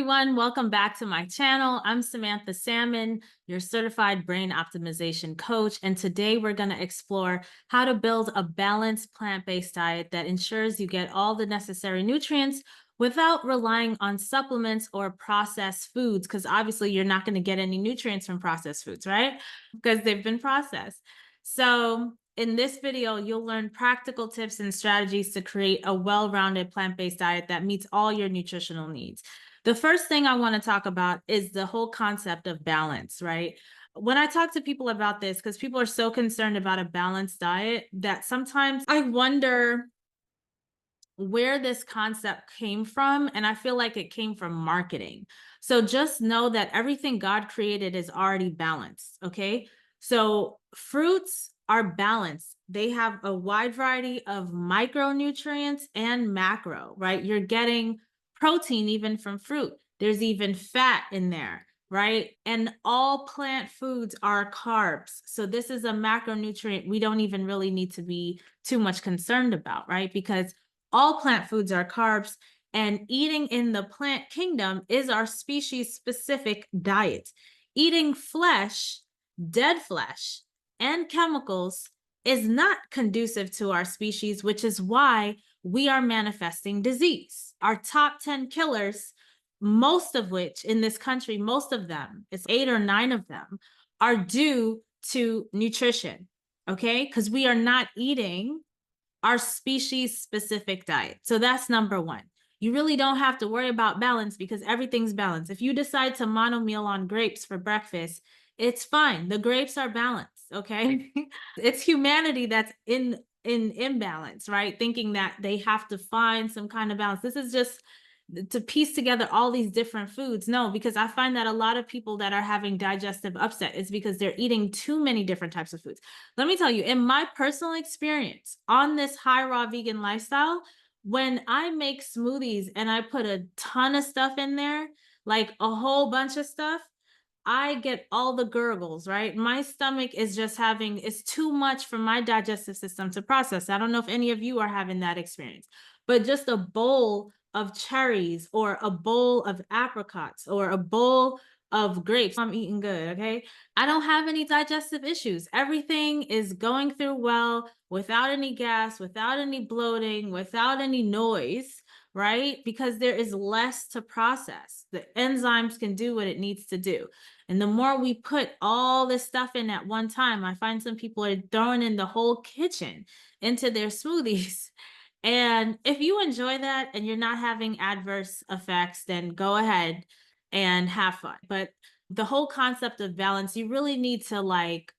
everyone. Welcome back to my channel. I'm Samantha Salmon, your certified brain optimization coach. And today we're going to explore how to build a balanced plant-based diet that ensures you get all the necessary nutrients without relying on supplements or processed foods, because obviously you're not going to get any nutrients from processed foods, right? Because they've been processed. So in this video, you'll learn practical tips and strategies to create a well-rounded plant-based diet that meets all your nutritional needs. The first thing I want to talk about is the whole concept of balance, right? When I talk to people about this, because people are so concerned about a balanced diet that sometimes I wonder where this concept came from, and I feel like it came from marketing. So just know that everything God created is already balanced, okay? So fruits are balanced. They have a wide variety of micronutrients and macro, right? You're getting protein even from fruit. There's even fat in there, right? And all plant foods are carbs. So this is a macronutrient we don't even really need to be too much concerned about, right? Because all plant foods are carbs, and eating in the plant kingdom is our species-specific diet. Eating flesh, dead flesh, and chemicals is not conducive to our species, which is why we are manifesting disease. Our top 10 killers, most of which in this country, most of them, it's 8 or 9 of them, are due to nutrition, okay? Because we are not eating our species-specific diet. So that's number one. You really don't have to worry about balance because everything's balanced. If you decide to monomeal on grapes for breakfast, it's fine. The grapes are balanced, okay? It's humanity that's in imbalance, right? Thinking that they have to find some kind of balance. This is just to piece together all these different foods. No, because I find that a lot of people that are having digestive upset is because they're eating too many different types of foods. Let me tell you, in my personal experience on this high raw vegan lifestyle, when I make smoothies and I put a ton of stuff in there, like a whole bunch of stuff, I get all the gurgles, right? My stomach is just having, it's too much for my digestive system to process. I don't know if any of you are having that experience, but just a bowl of cherries or a bowl of apricots or a bowl of grapes, I'm eating good, okay? I don't have any digestive issues. Everything is going through well, without any gas, without any bloating, without any noise, right? Because there is less to process. The enzymes can do what it needs to do. And the more we put all this stuff in at one time, I find some people are throwing in the whole kitchen into their smoothies. And if you enjoy that and you're not having adverse effects, then go ahead and have fun. But the whole concept of balance, you really need to like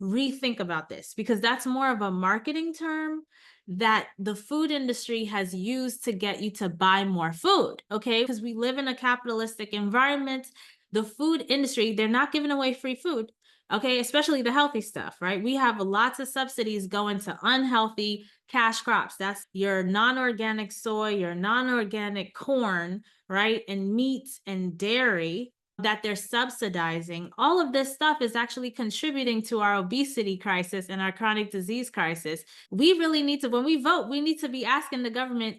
rethink about this because that's more of a marketing term that the food industry has used to get you to buy more food, okay? Because we live in a capitalistic environment. The food industry, they're not giving away free food, okay? Especially the healthy stuff, right? We have lots of subsidies going to unhealthy cash crops. That's your non-organic soy, your non-organic corn, right? And meat and dairy that they're subsidizing. All of this stuff is actually contributing to our obesity crisis and our chronic disease crisis. We really need to, when we vote, we need to be asking the government,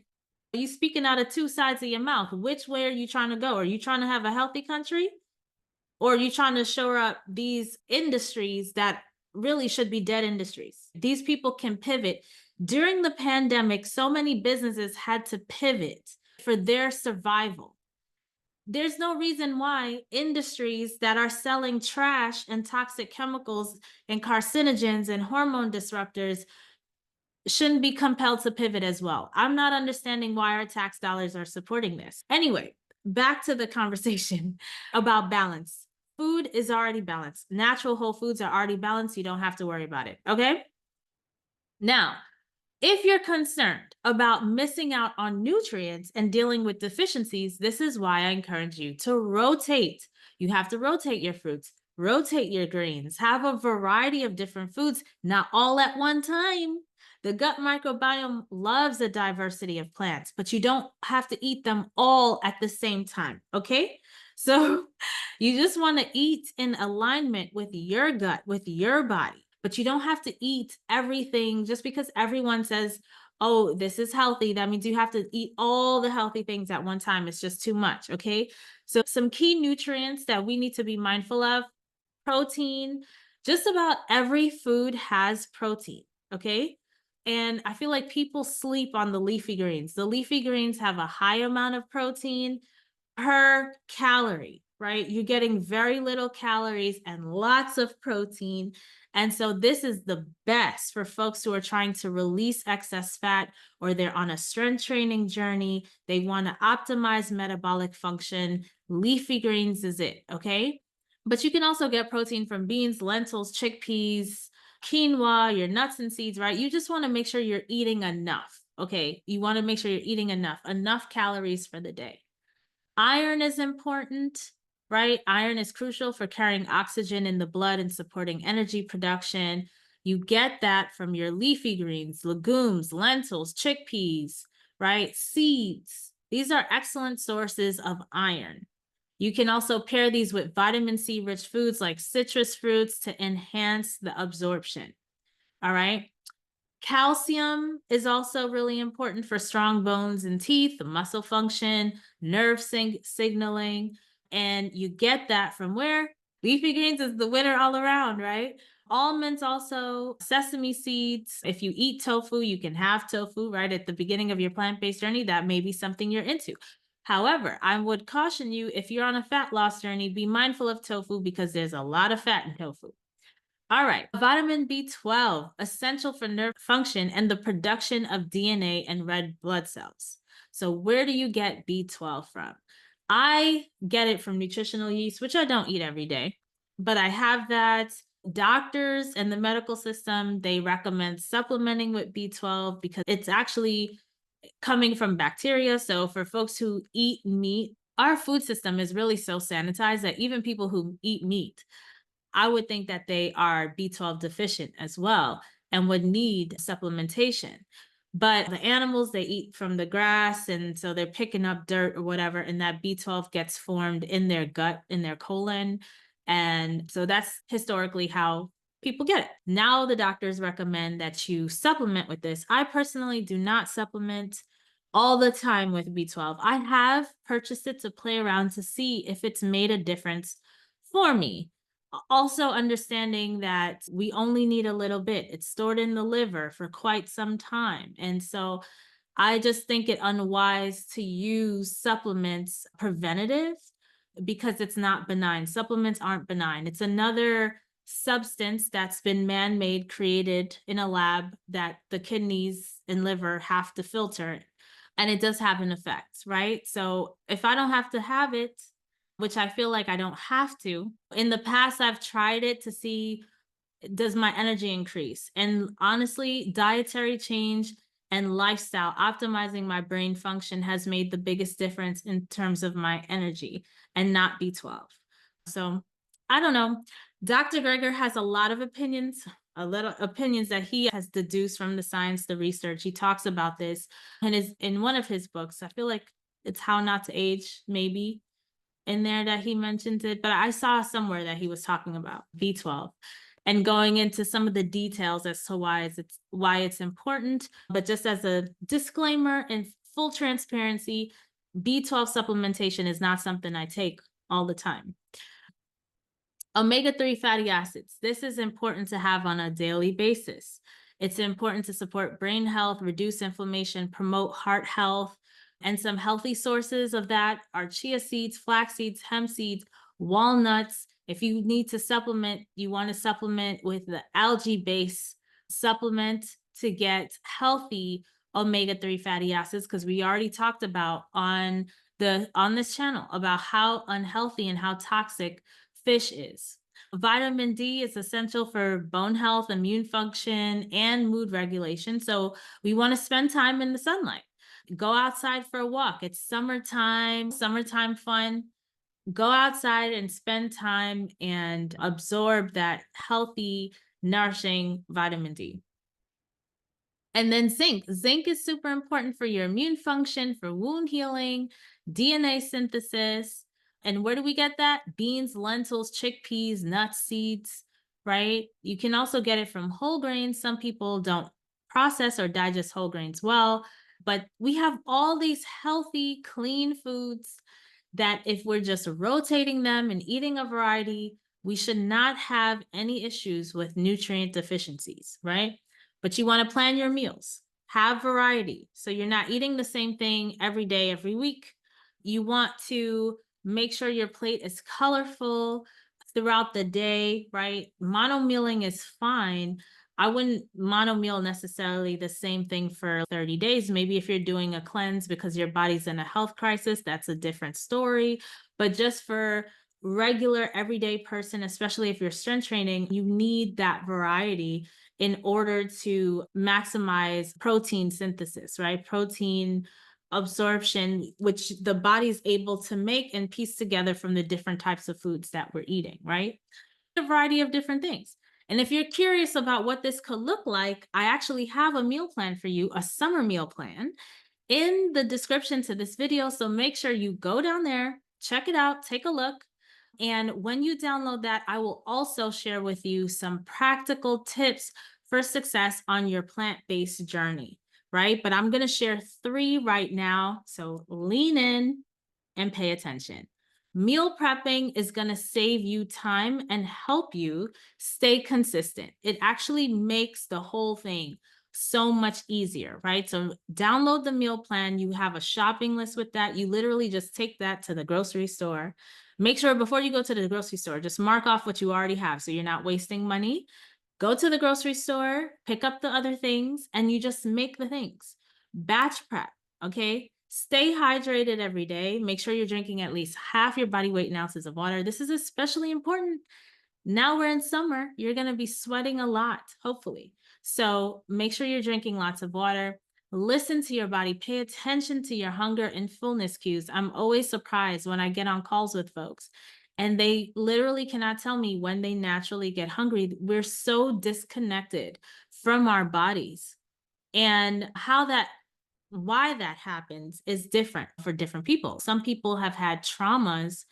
are you speaking out of two sides of your mouth? Which way are you trying to go? Are you trying to have a healthy country? Or are you trying to shore up these industries that really should be dead industries? These people can pivot. During the pandemic, so many businesses had to pivot for their survival. There's no reason why industries that are selling trash and toxic chemicals and carcinogens and hormone disruptors shouldn't be compelled to pivot as well. I'm not understanding why our tax dollars are supporting this. Anyway, back to the conversation about balance. Food is already balanced. Natural whole foods are already balanced. You don't have to worry about it, okay? Now, if you're concerned about missing out on nutrients and dealing with deficiencies, this is why I encourage you to rotate. You have to rotate your fruits, rotate your greens, have a variety of different foods, not all at one time. The gut microbiome loves a diversity of plants, but you don't have to eat them all at the same time, okay? So you just want to eat in alignment with your gut, with your body. But you don't have to eat everything just because everyone says, oh, this is healthy. That means you have to eat all the healthy things at one time. It's just too much. Okay. So, some key nutrients that we need to be mindful of: protein. Just about every food has protein. Okay. And I feel like people sleep on the leafy greens. The leafy greens have a high amount of protein per calorie, right? You're getting very little calories and lots of protein. And so this is the best for folks who are trying to release excess fat, or they're on a strength training journey. They want to optimize metabolic function. Leafy greens is it, okay? But you can also get protein from beans, lentils, chickpeas, quinoa, your nuts and seeds, right? You just want to make sure you're eating enough, okay? You want to make sure you're eating enough calories for the day. Iron is important, right? Iron is crucial for carrying oxygen in the blood and supporting energy production. You get that from your leafy greens, legumes, lentils, chickpeas, right? Seeds. These are excellent sources of iron. You can also pair these with vitamin C rich foods like citrus fruits to enhance the absorption. All right. Calcium is also really important for strong bones and teeth, muscle function, signaling. And you get that from where? Leafy greens is the winner all around, right? Almonds, also, sesame seeds. If you eat tofu, you can have tofu right at the beginning of your plant based journey. That may be something you're into. However, I would caution you, if you're on a fat loss journey, be mindful of tofu because there's a lot of fat in tofu. All right. Vitamin B12, essential for nerve function and the production of DNA and red blood cells. So, where do you get B12 from? I get it from nutritional yeast, which I don't eat every day, but I have that. Doctors and the medical system, they recommend supplementing with B12 because it's actually coming from bacteria. So, for folks who eat meat, our food system is really so sanitized that even people who eat meat, I would think that they are B12 deficient as well and would need supplementation. But the animals, they eat from the grass, and so they're picking up dirt or whatever, and that B12 gets formed in their gut, in their colon. And so that's historically how people get it. Now the doctors recommend that you supplement with this. I personally do not supplement all the time with B12. I have purchased it to play around to see if it's made a difference for me. Also understanding that we only need a little bit. It's stored in the liver for quite some time. And so I just think it unwise to use supplements preventative because it's not benign. Supplements aren't benign. It's another substance that's been man-made, created in a lab that the kidneys and liver have to filter. And it does have an effect, right? So if I don't have to have it, which I feel like I don't have to. In the past, I've tried it to see, does my energy increase? And honestly, dietary change and lifestyle, optimizing my brain function has made the biggest difference in terms of my energy, and not B12. So I don't know. Dr. Greger has a lot of opinions, a little opinions that he has deduced from the science, the research. He talks about this and is in one of his books. I feel like it's How Not to Age, maybe in there that he mentions it, but I saw somewhere that he was talking about B12 and going into some of the details as to why it's important. But just as a disclaimer and full transparency, B12 supplementation is not something I take all the time. Omega-3 fatty acids. This is important to have on a daily basis. It's important to support brain health, reduce inflammation, promote heart health, and some healthy sources of that are chia seeds, flax seeds, hemp seeds, walnuts. If you need to supplement, you want to supplement with the algae-based supplement to get healthy omega-3 fatty acids, because we already talked about on this channel about how unhealthy and how toxic fish is. Vitamin D is essential for bone health, immune function, and mood regulation. So we want to spend time in the sunlight. Go outside for a walk. It's summertime fun. Go outside and spend time and absorb that healthy, nourishing vitamin D. And then zinc. Zinc is super important for your immune function, for wound healing, DNA synthesis. And where do we get that? Beans, lentils, chickpeas, nuts, seeds, right? You can also get it from whole grains. Some people don't process or digest whole grains well. But we have all these healthy, clean foods that if we're just rotating them and eating a variety, we should not have any issues with nutrient deficiencies, right? But you want to plan your meals, have variety. So you're not eating the same thing every day, every week. You want to make sure your plate is colorful throughout the day, right? Mono mealing is fine. I wouldn't mono meal necessarily the same thing for 30 days. Maybe if you're doing a cleanse because your body's in a health crisis, that's a different story. But just for regular everyday person, especially if you're strength training, you need that variety in order to maximize protein synthesis, right? Protein absorption, which the body's able to make and piece together from the different types of foods that we're eating, right? A variety of different things. And if you're curious about what this could look like, I actually have a meal plan for you, a summer meal plan in the description to this video. So make sure you go down there, check it out, take a look. And when you download that, I will also share with you some practical tips for success on your plant-based journey, right? But I'm going to share 3 right now. So lean in and pay attention. Meal prepping is going to save you time and help you stay consistent. It actually makes the whole thing so much easier, right? So download the meal plan. You have a shopping list with that. You literally just take that to the grocery store. Make sure before you go to the grocery store, just mark off what you already have so you're not wasting money. Go to the grocery store, pick up the other things, and you just make the things. Batch prep, okay? Stay hydrated every day. Make sure you're drinking at least half your body weight in ounces of water. This is especially important. Now we're in summer. You're going to be sweating a lot, hopefully. So make sure you're drinking lots of water. Listen to your body. Pay attention to your hunger and fullness cues. I'm always surprised when I get on calls with folks and they literally cannot tell me when they naturally get hungry. We're so disconnected from our bodies, and why that happens is different for different people. Some people have had traumas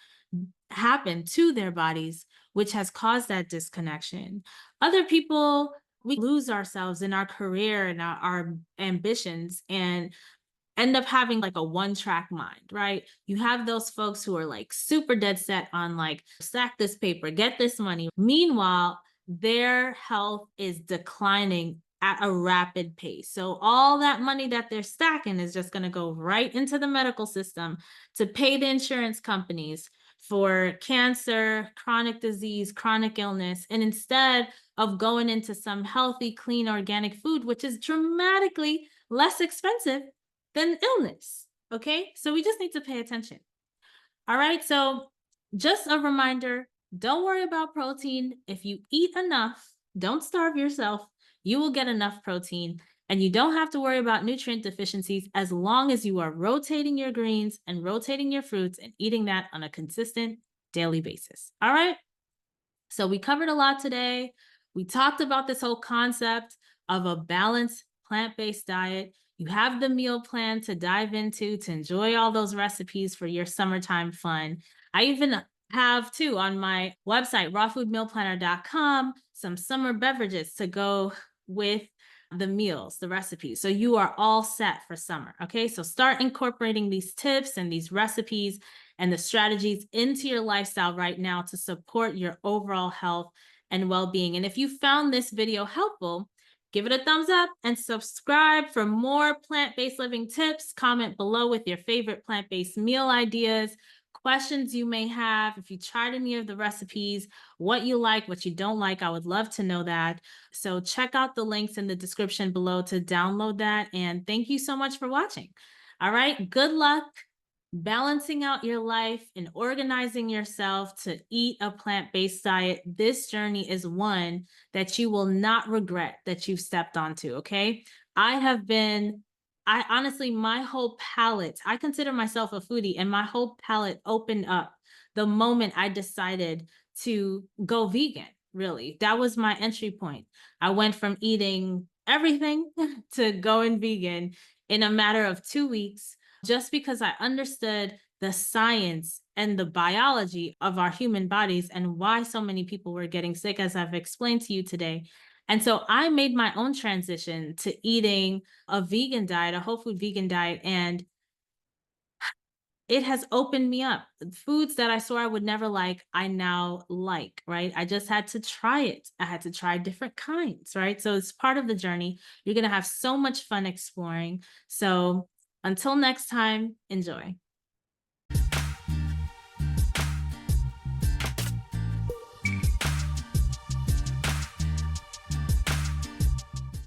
happen to their bodies, which has caused that disconnection. Other people, we lose ourselves in our career and our ambitions and end up having like a one-track mind, right? You have those folks who are like super dead set on like, stack this paper, get this money. Meanwhile, their health is declining at a rapid pace. So all that money that they're stacking is just going to go right into the medical system to pay the insurance companies for cancer, chronic disease, chronic illness. And instead of going into some healthy, clean, organic food, which is dramatically less expensive than illness. Okay. So we just need to pay attention. All right. So just a reminder, don't worry about protein. If you eat enough, don't starve yourself. You will get enough protein and you don't have to worry about nutrient deficiencies as long as you are rotating your greens and rotating your fruits and eating that on a consistent daily basis. All right. So we covered a lot today. We talked about this whole concept of a balanced plant-based diet. You have the meal plan to dive into to enjoy all those recipes for your summertime fun. I even have too on my website, rawfoodmealplanner.com, some summer beverages to go with the meals, the recipes. So you are all set for summer. Okay. So start incorporating these tips and these recipes and the strategies into your lifestyle right now to support your overall health and well-being. And if you found this video helpful, give it a thumbs up and subscribe for more plant-based living tips. Comment below with your favorite plant-based meal ideas, questions you may have. If you tried any of the recipes, what you like, what you don't like, I would love to know that. So check out the links in the description below to download that. And thank you so much for watching. All right, good luck balancing out your life and organizing yourself to eat a plant-based diet. This journey is one that you will not regret that you've stepped onto, okay? I honestly, my whole palate, I consider myself a foodie, and my whole palate opened up the moment I decided to go vegan, really. That was my entry point. I went from eating everything to going vegan in a matter of 2 weeks, just because I understood the science and the biology of our human bodies and why so many people were getting sick, as I've explained to you today. And so I made my own transition to eating a vegan diet, a whole food vegan diet, and it has opened me up. Foods that I swore I would never like, I now like, right? I just had to try it. I had to try different kinds, right? So it's part of the journey. You're going to have so much fun exploring. So until next time, enjoy.